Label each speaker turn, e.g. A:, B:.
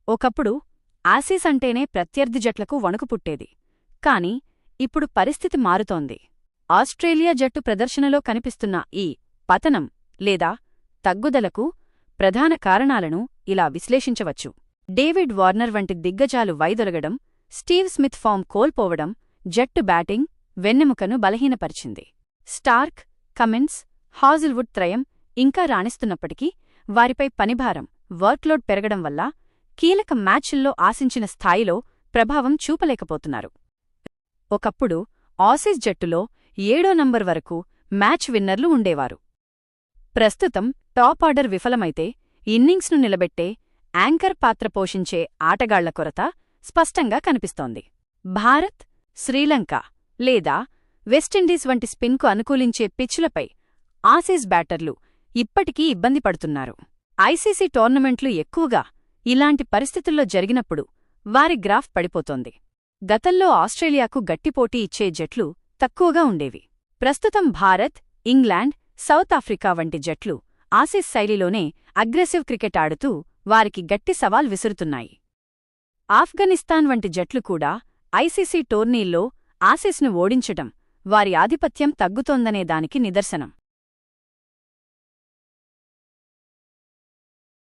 A: ఒకప్పుడు ఆసీస్ అంటేనే ప్రత్యర్థి జట్లకు వణుకు పుట్టేది. కాని ఇప్పుడు పరిస్థితి మారుతోంది. ఆస్ట్రేలియా జట్టు ప్రదర్శనలో కనిపిస్తున్న ఈ పతనం లేదా తగ్గుదలకు ప్రధాన కారణాలను ఇలా విశ్లేషించవచ్చు. డేవిడ్ వార్నర్ వంటి దిగ్గజాలు వైదొలగడం, స్టీవ్ స్మిత్ ఫామ్ కోల్పోవడం జట్టు బ్యాటింగ్ వెన్నెముకను బలహీనపరిచింది. స్టార్క్, కమిన్స్, హాజిల్వుడ్ త్రయం ఇంకా రాణిస్తున్నప్పటికీ వారిపై పనిభారం, వర్క్లోడ్ పెరగడం వల్ల కీలక మ్యాచ్ల్లో ఆశించిన స్థాయిలో ప్రభావం చూపలేకపోతున్నారు. ఒకప్పుడు ఆసీస్ జట్టులో 7వ నంబర్ వరకు మ్యాచ్ విన్నర్లు ఉండేవారు. ప్రస్తుతం టాప్ ఆర్డర్ విఫలమైతే ఇన్నింగ్స్ను నిలబెట్టే యాంకర్ పాత్ర పోషించే ఆటగాళ్ల కొరత స్పష్టంగా కనిపిస్తోంది. భారత్, శ్రీలంక లేదా వెస్టిండీస్ వంటి స్పిన్కు అనుకూలించే పిచ్చులపై ఆసీస్ బ్యాటర్లు ఇప్పటికీ ఇబ్బంది పడుతున్నారు. ఐసీసీ టోర్నమెంట్లు ఎక్కువగా ఇలాంటి పరిస్థితుల్లో జరిగినప్పుడు వారి గ్రాఫ్ పడిపోతోంది. గతంలో ఆస్ట్రేలియాకు గట్టిపోటీ ఇచ్చే జట్లు తక్కువగా ఉండేవి. ప్రస్తుతం భారత్, ఇంగ్లాండ్, సౌత్ ఆఫ్రికా వంటి జట్లు ఆసీస్ శైలిలోనే అగ్రెసివ్ క్రికెట్ ఆడుతూ వారికి గట్టి సవాల్ విసురుతున్నాయి. ఆఫ్ఘనిస్తాన్ వంటి జట్లు కూడా ఐసీసీ టోర్నీల్లో ఆసీస్ను ఓడించటం వారి ఆధిపత్యం తగ్గుతోందనే దానికి నిదర్శనం.